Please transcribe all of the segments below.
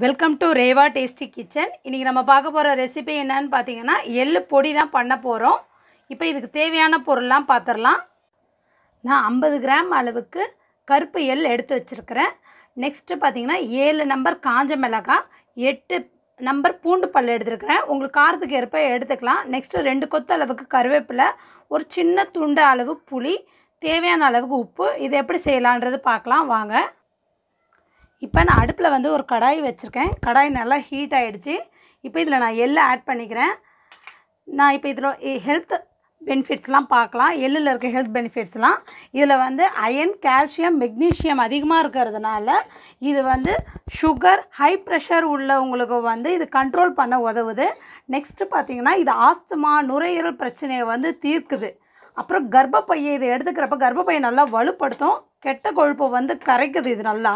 Welcome to Reva tasty kitchen. இன்றைக்கி நம்ம பார்க்க போகிற ரெசிபி என்னன்னு பார்த்தீங்கன்னா எள்ளு பொடி தான் பண்ண போகிறோம். இப்போ இதுக்கு தேவையான பொருள்லாம் பார்த்துடலாம். நான் 50 கிராம் அளவுக்கு கருப்பு எள் எடுத்து வச்சுருக்கிறேன். நெக்ஸ்ட்டு பார்த்தீங்கன்னா 7 நம்பர் காஞ்ச மிளகாய், 8 நம்பர் பூண்டு பல் எடுத்துருக்கிறேன். உங்களுக்கு காரத்துக்கு ஏற்ப எடுத்துக்கலாம். நெக்ஸ்ட்டு 2 கொத்து அளவுக்கு கருவேப்பிலை, ஒரு சின்ன துண்டு அளவு புளி, தேவையான அளவுக்கு உப்பு. இது எப்படி செய்யலான்றது பார்க்கலாம் வாங்க. இப்போ நான் அடுப்பில் ஒரு கடாய் வச்சுருக்கேன். கடாய் நல்லா ஹீட் ஆகிடுச்சு. இப்போ இதில் நான் எள்ளு ஆட் பண்ணிக்கிறேன். நான் இப்போ இதில் ஹெல்த் பெனிஃபிட்ஸ்லாம் பார்க்கலாம். எள்ளில் இருக்க ஹெல்த் பெனிஃபிட்ஸ்லாம் இதில் அயன், கால்சியம், மெக்னீஷியம் அதிகமாக இருக்கிறதுனால இது சுகர், ஹை ப்ரெஷர் உள்ளவங்களுக்கு இது கண்ட்ரோல் பண்ண உதவுது. நெக்ஸ்ட்டு பார்த்திங்கன்னா இது ஆஸ்துமா, நுரையீரல் பிரச்சனையை தீர்க்குது. அப்புறம் கர்ப்பப்பையை இதை எடுத்துக்கிறப்ப கர்ப்பப்பையை நல்லா வலுப்படுத்தும். கெட்ட கொழுப்பை கரைக்குது இது நல்லா.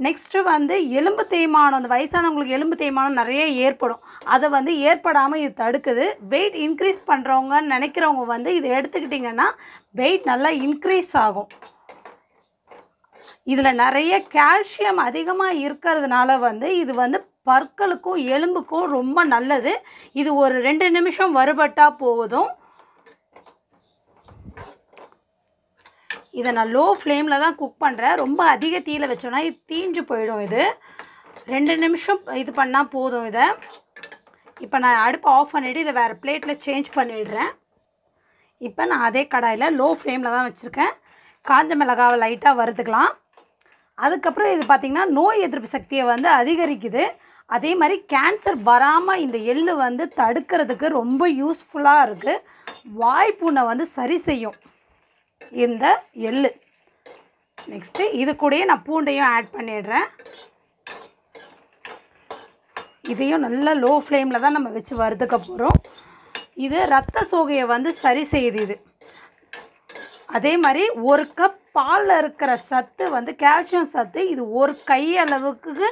நெக்ஸ்ட்டு எலும்பு தேய்மானம், அந்த வயசானவங்களுக்கு எலும்பு தேய்மானம் நிறைய ஏற்படும். அதை ஏற்படாமல் இது தடுக்குது. வெயிட் இன்க்ரீஸ் பண்ணுறவங்கன்னு நினைக்கிறவங்க இதை எடுத்துக்கிட்டிங்கன்னா வெயிட் நல்லா இன்க்ரீஸ் ஆகும். இதில் நிறைய கால்சியம் அதிகமாக இருக்கிறதுனால இது பற்களுக்கும் எலும்புக்கும் ரொம்ப நல்லது. இது ஒரு 2 நிமிஷம் வறுபட்டால் போதும். இதை நான் லோ ஃப்ளேமில் தான் குக் பண்ணுறேன். ரொம்ப அதிக தீயில் வச்சோன்னா இது தீஞ்சு போயிடும். இது 2 நிமிஷம் இது பண்ணால் போதும். இதை இப்போ நான் அடுப்பை ஆஃப் பண்ணிவிட்டு இதை வேறு பிளேட்டில் சேஞ்ச் பண்ணிடுறேன். இப்போ நான் அதே கடாயில் லோ ஃப்ளேமில் தான் வச்சுருக்கேன். காஞ்ச மிளகாவை லைட்டாக வறுத்துக்கலாம். அதுக்கப்புறம் இது பார்த்திங்கன்னா நோய் எதிர்ப்பு சக்தியை அதிகரிக்குது. அதே மாதிரி கேன்சர் வராமல் இந்த எள்ளு தடுக்கிறதுக்கு ரொம்ப யூஸ்ஃபுல்லாக இருக்குது. வாய்ப்புண்ணை சரி செய்யும் இந்த எள்ளு. நெக்ஸ்ட்டு இது கூடயே நான் பூண்டையும் ஆட் பண்ணிடுறேன். இதையும் நல்லா லோ ஃப்ளேமில் தான் நம்ம வச்சு வறுத்துக்க போகிறோம். இது ரத்த சோகையை சரி செய்யுது. இது அதே மாதிரி 1 கப் பாலில் இருக்கிற சத்து கால்சியம் சத்து, இது 1 கை அளவுக்கு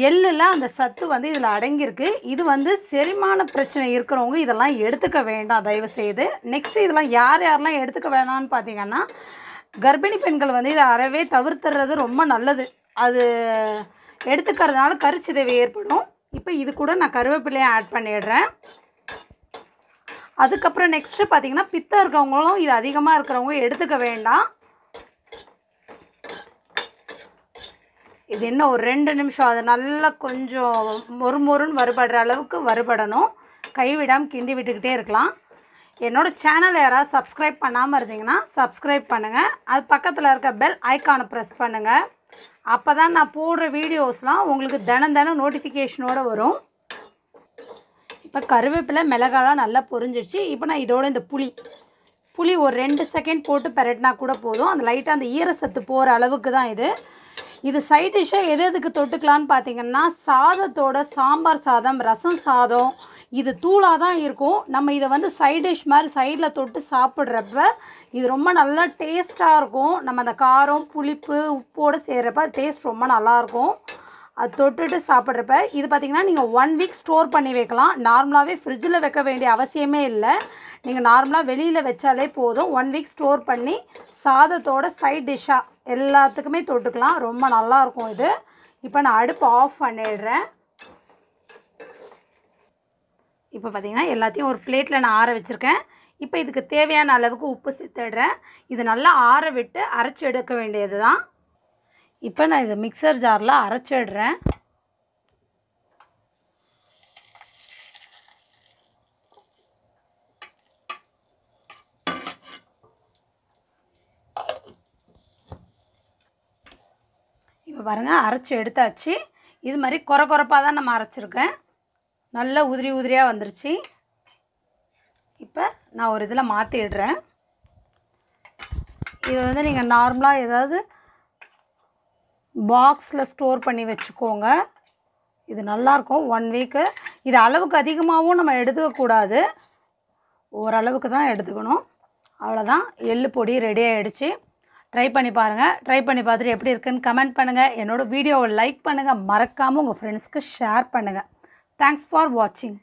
எள்ளில் அந்த சத்து இதில் அடங்கியிருக்கு. இது செரிமான பிரச்சனை இருக்கிறவங்க இதெல்லாம் எடுத்துக்க வேண்டாம் தயவு செய்து. நெக்ஸ்ட்டு இதெல்லாம் யாரெல்லாம் எடுத்துக்க வேணாம்னு பார்த்தீங்கன்னா கர்ப்பிணி பெண்கள் இதை அறவே தவிர்த்துறது ரொம்ப நல்லது. அது எடுத்துக்கிறதுனால கருச்சிதைவு ஏற்படும். இப்போ இது கூட நான் கருவேப்பிலையை ஆட் பண்ணிடுறேன். அதுக்கப்புறம் நெக்ஸ்ட்டு பார்த்திங்கன்னா பித்தம் இருக்கவங்களும் இது அதிகமாக இருக்கிறவங்க எடுத்துக்க வேண்டாம். இது என்ன ஒரு 2 நிமிஷம் அது நல்லா கொஞ்சம் மொறுமொறுன்னு வறுபடுற அளவுக்கு வறுபடணும். கைவிடாமல் கிண்டி விட்டுக்கிட்டே இருக்கலாம். என்னோடய சேனலை யாராவது சப்ஸ்கிரைப் பண்ணாமல் இருந்தீங்கன்னா சப்ஸ்கிரைப் பண்ணுங்கள். அது பக்கத்தில் இருக்க பெல் ஐக்கானை ப்ரெஸ் பண்ணுங்கள். அப்போ தான் நான் போடுற வீடியோஸ்லாம் உங்களுக்கு தினம் நோட்டிஃபிகேஷனோடு வரும். இப்போ கருவேப்பிலை, மிளகாலாம் நல்லா பொரிஞ்சிடுச்சு. இப்போ நான் இதோட இந்த புளி ஒரு 2 செகண்ட் போட்டு பெரட்டினா கூட போதும். அந்த லைட்டாக அந்த ஈரசத்து போகிற அளவுக்கு தான் இது சைட் டிஷ்ஷாக எதுக்கு தொட்டுக்கலான்னு பார்த்தீங்கன்னா சாதத்தோட சாம்பார் சாதம், ரசம் சாதம், இது தூளாக தான் இருக்கும். நம்ம இதை சைட் டிஷ் மாதிரி சைடில் தொட்டு சாப்பிட்றப்ப இது ரொம்ப நல்லா டேஸ்ட்டாக இருக்கும். நம்ம அந்த காரம், புளிப்பு, உப்போடு செய்கிறப்ப டேஸ்ட் ரொம்ப நல்லாயிருக்கும். அது தொட்டுட்டு சாப்பிட்றப்ப இது பார்த்திங்கன்னா நீங்கள் 1 வீக் ஸ்டோர் பண்ணி வைக்கலாம். நார்மலாகவே ஃப்ரிட்ஜில் வைக்க வேண்டிய அவசியமே இல்லை. நீங்கள் நார்மலாக வெளியில் வச்சாலே போதும். 1 வீக் ஸ்டோர் பண்ணி சாதத்தோட சைட் டிஷ்ஷாக எல்லாத்துக்குமே தொட்டுக்கலாம். ரொம்ப நல்லாயிருக்கும் இது. இப்போ நான் அடுப்பு ஆஃப் பண்ணிடுறேன். இப்போ பார்த்திங்கன்னா எல்லாத்தையும் ஒரு பிளேட்டில் நான் ஆற வச்சுருக்கேன். இப்போ இதுக்கு தேவையான அளவுக்கு உப்பு சேர்த்துடுறேன். இது நல்லா ஆற விட்டு அரைச்சி எடுக்க வேண்டியது தான். இப்போ நான் இதை மிக்சர் ஜாரில் அரைச்சிடுறேன். இப்போ பாருங்கள் அரைச்சி எடுத்தாச்சு. இது மாதிரி கொரப்பாக தான் நம்ம அரைச்சிருக்கேன். நல்லா உதிரியாக வந்துருச்சு. இப்போ நான் ஒரு இதில் மாற்றிடுறேன். இது நீங்கள் நார்மலாக ஏதாவது பாக்ஸில் ஸ்டோர் பண்ணி வச்சுக்கோங்க. இது நல்லாயிருக்கும் 1 வீக்கு. இது அளவுக்கு அதிகமாகவும் நம்ம எடுத்துக்கக்கூடாது. ஓரளவுக்கு தான் எடுத்துக்கணும். அவ்வளோதான், எள்ளு பொடி ரெடி ஆகிடுச்சு. ட்ரை பண்ணி பாருங்கள். ட்ரை பண்ணி பார்த்துட்டு எப்படி இருக்குன்னு கமெண்ட் பண்ணுங்கள். என்னோடய வீடியோவை லைக் பண்ணுங்கள். மறக்காமல் உங்கள் ஃப்ரெண்ட்ஸ்க்கு ஷேர் பண்ணுங்கள். தேங்க்ஸ் ஃபார் வாட்சிங்.